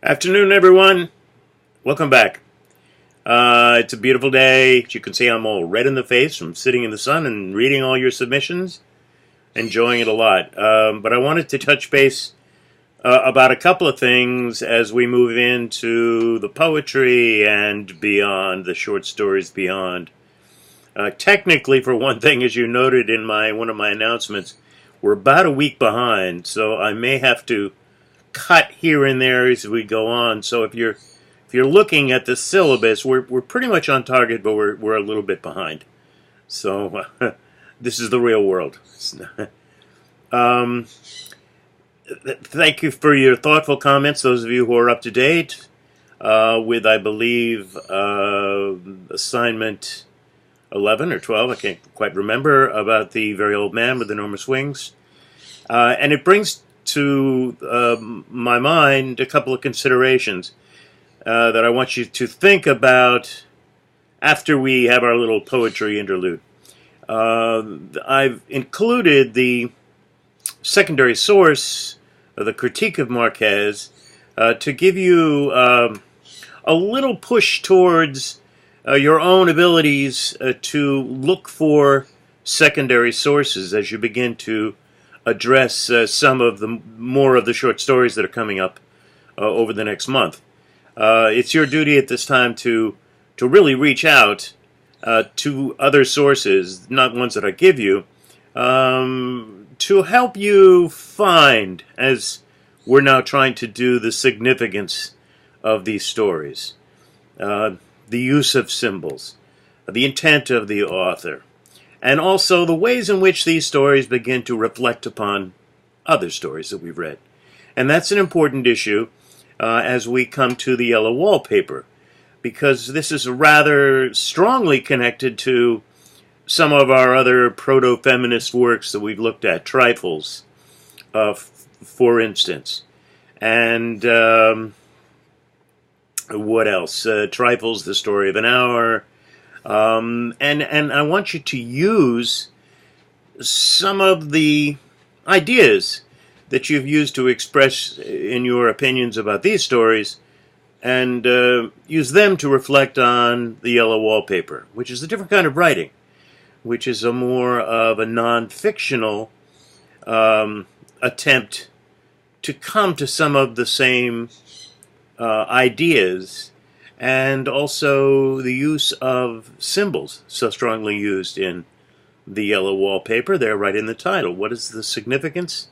Afternoon, everyone. Welcome back. It's a beautiful day. As you can see, I'm all red in the face from sitting in the sun and reading all your submissions. Enjoying it a lot. But I wanted to touch base about a couple of things as we move into the poetry and beyond, the short stories beyond. Technically, for one thing, as you noted in one of my announcements, we're about a week behind, so I may have to cut here and there as we go on. So if you're looking at the syllabus, we're pretty much on target, but we're a little bit behind. So this is the real world. Thank you for your thoughtful comments, those of you who are up to date with, I believe, assignment 11 or 12, I can't quite remember, about the very old man with enormous wings. And it brings to my mind a couple of considerations that I want you to think about after we have our little poetry interlude. I've included the secondary source of the Critique of Marquez to give you a little push towards your own abilities to look for secondary sources as you begin to address some of the more of the short stories that are coming up over the next month. It's your duty at this time to really reach out to other sources, not ones that I give you, to help you find, as we're now trying to do, the significance of these stories, the use of symbols, the intent of the author, and also the ways in which these stories begin to reflect upon other stories that we've read. And that's an important issue as we come to the yellow wallpaper, because this is rather strongly connected to some of our other proto-feminist works that we've looked at, Trifles, for instance. And what else? Trifles, The Story of an Hour. And I want you to use some of the ideas that you've used to express in your opinions about these stories and use them to reflect on the yellow wallpaper, which is a different kind of writing, which is a more of a non-fictional attempt to come to some of the same ideas, and also the use of symbols so strongly used in the yellow wallpaper. They're right in the title. What is the significance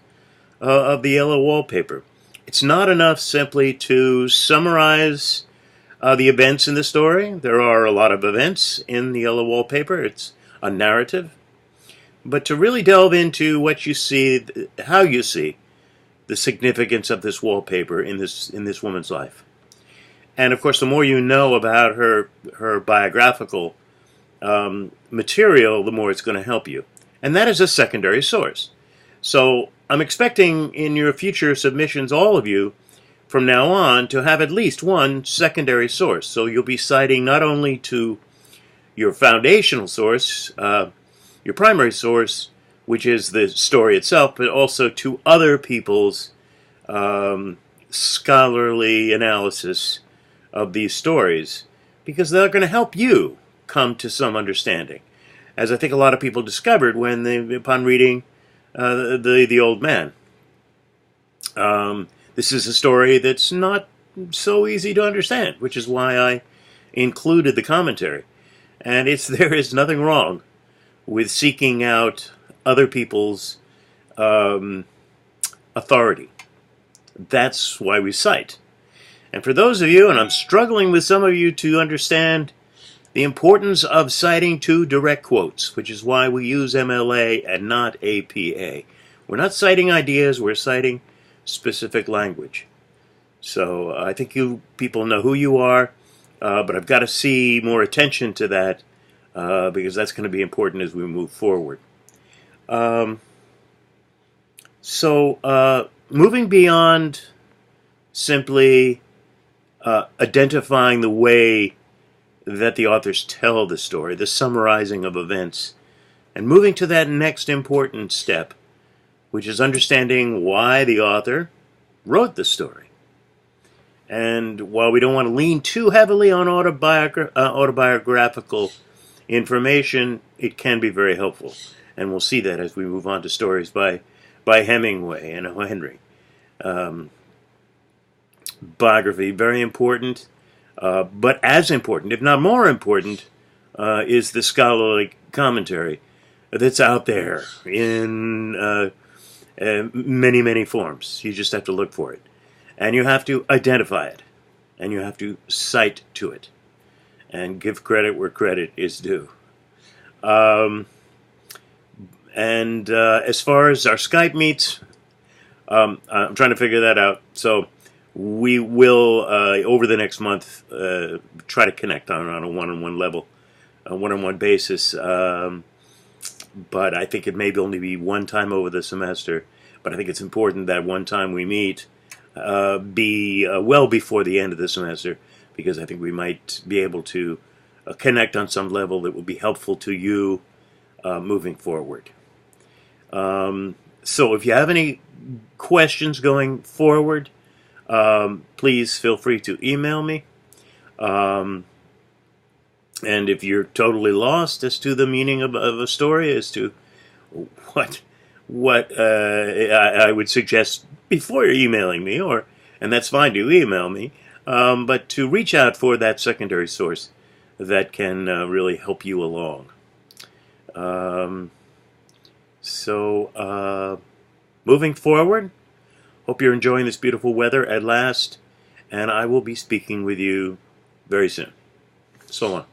of the yellow wallpaper? It's not enough simply to summarize the events in the story. There are a lot of events in the yellow wallpaper. It's a narrative. But to really delve into what you see, how you see the significance of this wallpaper in this woman's life. And of course, the more you know about her biographical material, the more it's going to help you. And that is a secondary source. So I'm expecting in your future submissions, all of you, from now on, to have at least one secondary source. So you'll be citing not only to your foundational source, your primary source, which is the story itself, but also to other people's scholarly analysis of these stories, because they're going to help you come to some understanding, as I think a lot of people discovered upon reading the Old Man. This is a story that's not so easy to understand, which is why I included the commentary. And there is nothing wrong with seeking out other people's authority. That's why we cite. And for those of you, and I'm struggling with some of you to understand the importance of citing to direct quotes, which is why we use MLA and not APA. We're not citing ideas, we're citing specific language. So I think you people know who you are, but I've got to see more attention to that because that's going to be important as we move forward. Moving beyond simply identifying the way that the authors tell the story, the summarizing of events, and moving to that next important step, which is understanding why the author wrote the story. And while we don't want to lean too heavily on autobiographical information, it can be very helpful. And we'll see that as we move on to stories by Hemingway and O. Henry. Biography, very important, but as important, if not more important, is the scholarly commentary that's out there in many, many forms. You just have to look for it. And you have to identify it. And you have to cite to it. And give credit where credit is due. As far as our Skype meets, I'm trying to figure that out. So we will, over the next month, try to connect on a one-on-one level, a one-on-one basis. But I think it may only be one time over the semester. But I think it's important that one time we meet be well before the end of the semester, because I think we might be able to connect on some level that will be helpful to you moving forward. So if you have any questions going forward, please feel free to email me. And if you're totally lost as to the meaning of a story, as to what I would suggest before you're emailing me, and that's fine to email me, but to reach out for that secondary source that can really help you along. Moving forward, hope you're enjoying this beautiful weather at last, and I will be speaking with you very soon. So long.